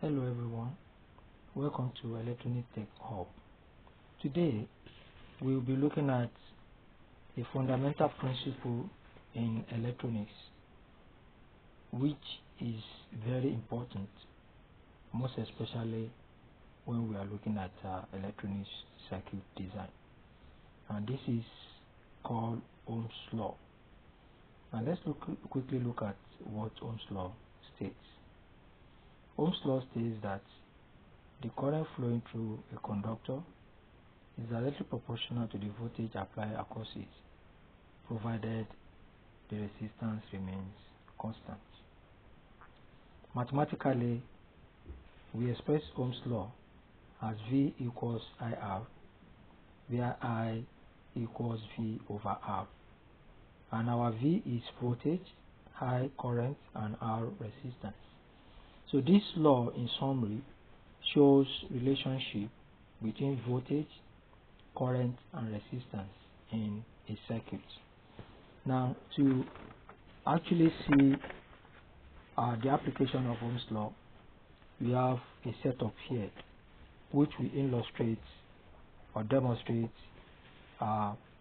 Hello everyone, welcome to Electronic Tech Hub. Today we will be looking at a fundamental principle in electronics which is very important, most especially when we are looking at electronics circuit design, and this is called Ohm's law. And let's quickly look at what Ohm's law states. Ohm's law states that the current flowing through a conductor is directly proportional to the voltage applied across it, provided the resistance remains constant. Mathematically, we express Ohm's law as V equals IR, where I equals V over R. And our V is voltage, I current, and R resistance. So this law, in summary, shows relationship between voltage, current, and resistance in a circuit. Now, to actually see the application of Ohm's law, we have a setup here which we illustrate or demonstrate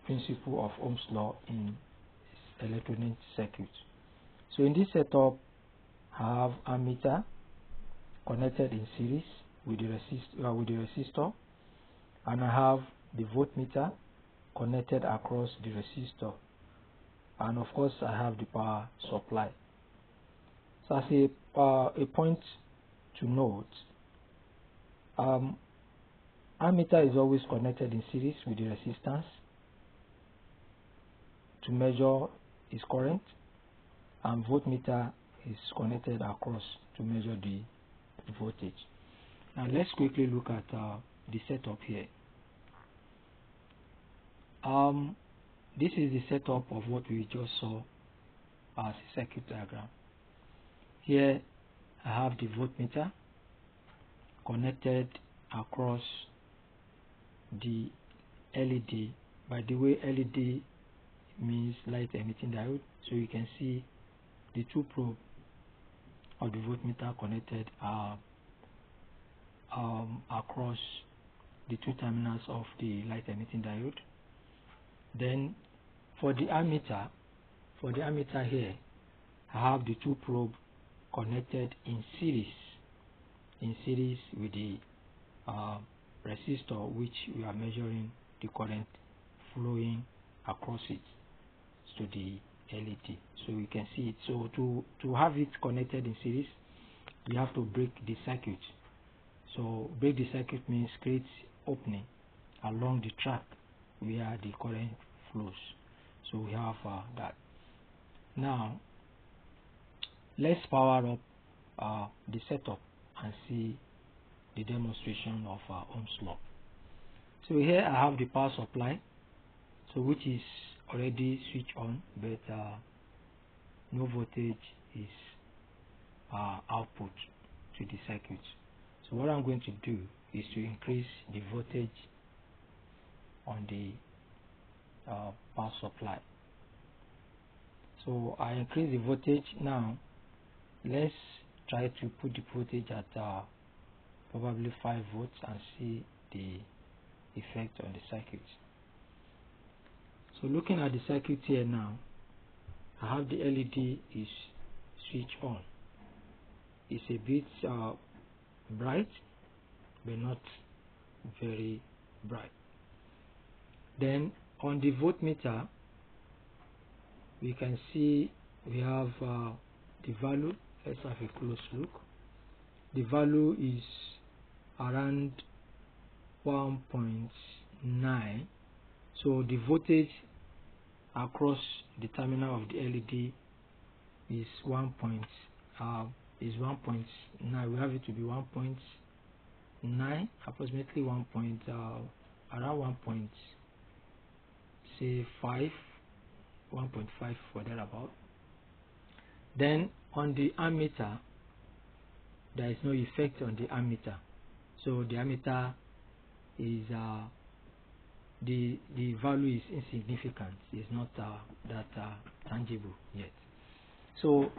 principle of Ohm's law in electronic circuit. So in this setup, I have ammeter connected in series with the resistor, and I have the voltmeter connected across the resistor, and of course I have the power supply. So as a point to note, ammeter is always connected in series with the resistance to measure its current, and voltmeter is connected across to measure the voltage. Now let's quickly look at the setup here. This is the setup of what we just saw as a circuit diagram. Here I have the voltmeter connected across the LED. By the way, LED means light emitting diode, so you can see the two probes of the voltmeter connected across the two terminals of the light emitting diode. Then for the ammeter here, I have the two probes connected in series with the resistor, which we are measuring the current flowing across it to the LED, so you can see it. So to have it connected in series, we have to break the circuit. So break the circuit means create opening along the track where the current flows. So we have that. Now let's power up the setup and see the demonstration of Ohm's law. So here I have the power supply, so which is already switched on, but no voltage is output to the circuit. So what I'm going to do is to increase the voltage on the power supply. So I increase the voltage. Now let's try to put the voltage at probably 5 volts and see the effect on the circuit. So looking at the circuit here now, I have the LED is switched on. It's a bit bright, but not very bright. Then on the voltmeter, we can see we have the value. Let's have a close look. The value is around 1.9. So the voltage across the terminal of the LED is 1.9. We have it to be 1.9, approximately around 1.5 for thereabout. Then on the ammeter, there is no effect on the ammeter. So the ammeter is the value is insignificant. It's not that tangible yet. So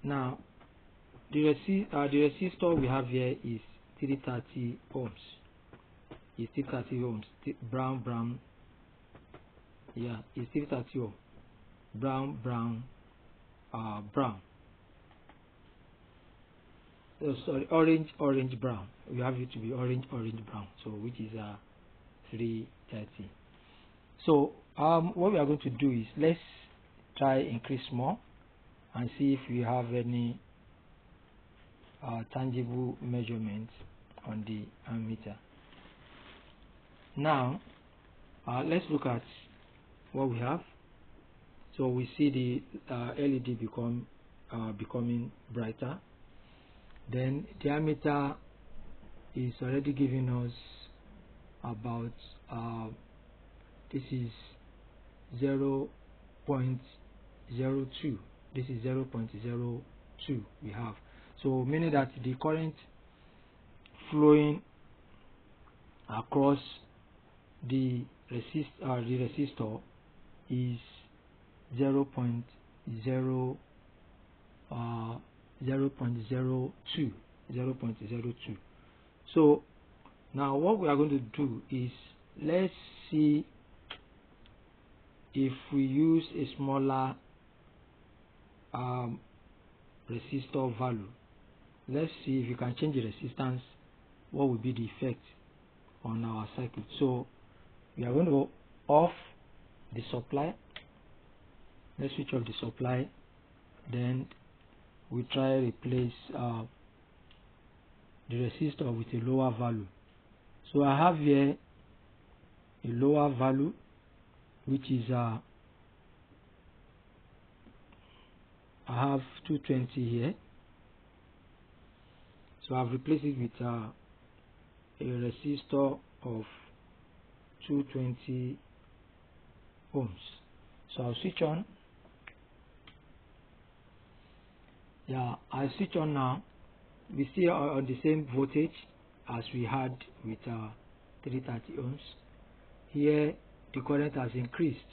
now The resistor we have here is 330 ohms. It's 330 ohms. Brown. Yeah, it's 330 ohms. Brown. Oh, sorry, orange brown. We have it to be orange brown. So which is 330. So what we are going to do is let's try increase more and see if we have any tangible measurements on the ammeter. Now let's look at what we have. So we see the LED becoming brighter. Then the ammeter is already giving us about this is 0.02. This is 0.02 we have. So meaning that the current flowing across the resistor is 0.02. So now what we are going to do is let's see if we use a smaller resistor value. Let's see if you can change the resistance, what will be the effect on our circuit. So we are going to go off the supply. Let's switch off the supply. Then we try replace the resistor with a lower value. So I have here a lower value, which is I have 220 here. So I've replaced it with a resistor of 220 ohms. So I'll switch on. Yeah, I switch on now. We see on the same voltage as we had with 330 ohms. Here the current has increased.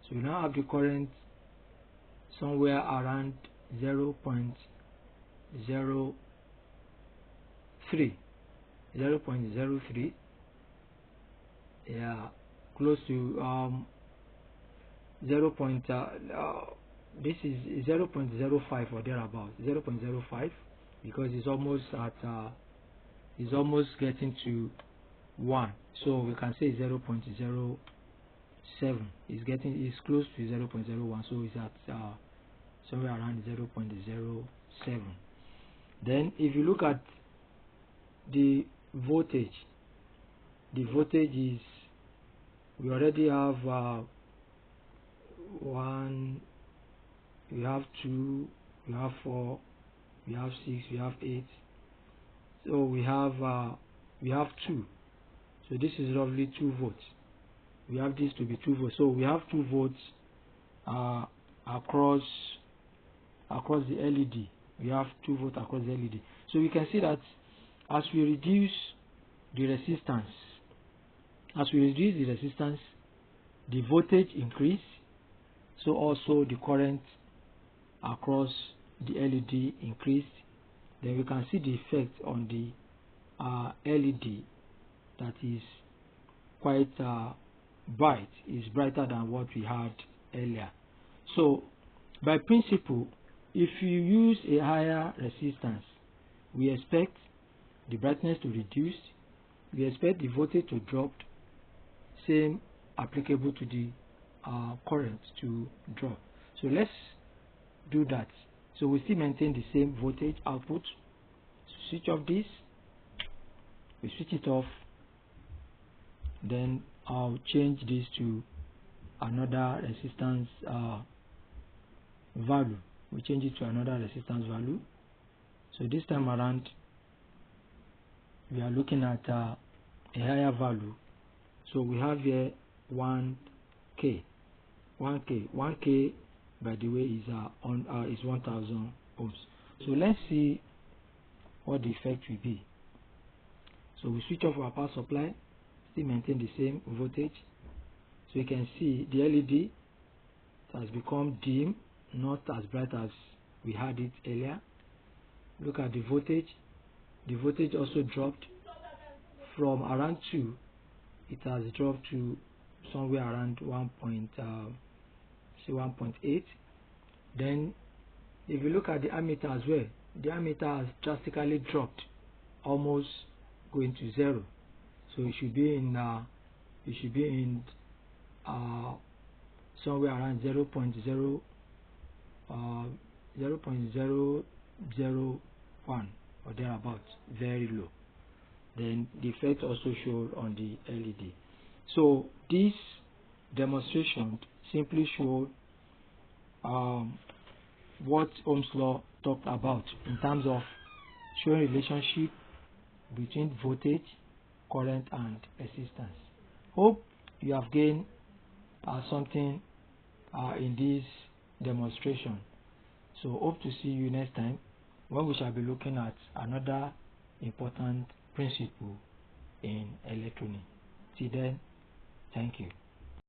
So we now have the current somewhere around 0.03. Yeah, close to 0. This is 0.05 or thereabouts. 0.05 because it's almost at it's almost getting to 1. So we can say 0.07. It's close to 0.01. So it's at somewhere around 0.07. Then if you look at the voltage is, we already have 1, we have 2, we have 4, we have 6, we have 8. So we have 2. So this is roughly 2 volts. We have this to be 2 volts. So we have 2 volts across the LED. We have 2 volts across the LED. So we can see that as we reduce the resistance, the voltage increase. So also the current across the LED increased. Then we can see the effect on the LED that is quite bright. Is brighter than what we had earlier. So by principle, if you use a higher resistance, we expect the brightness to reduce. We expect the voltage to drop. Same applicable to the current to drop. So let's do that. So we still maintain the same voltage output. Switch off this. We switch it off. Then I'll change this to another resistance value. We change it to another resistance value. So this time around, we are looking at a higher value. So we have here 1K. 1K, by the way, is 1000 ohms. So let's see what the effect will be. So we switch off our power supply, still maintain the same voltage. So you can see the LED has become dim, not as bright as we had it earlier. Look at the voltage. The voltage also dropped from around 2. It has dropped to somewhere around 1.8. Then if you look at the ammeter as well, the ammeter has drastically dropped, almost going to 0. So it should be in somewhere around 0.001 or thereabouts, very low. Then the effect also showed on the LED. So this demonstration simply showed what Ohm's law talked about in terms of showing relationship between voltage, current, and resistance. Hope you have gained something in this demonstration. So hope to see you next time when we shall be looking at another important principle in electronics. Till then, thank you.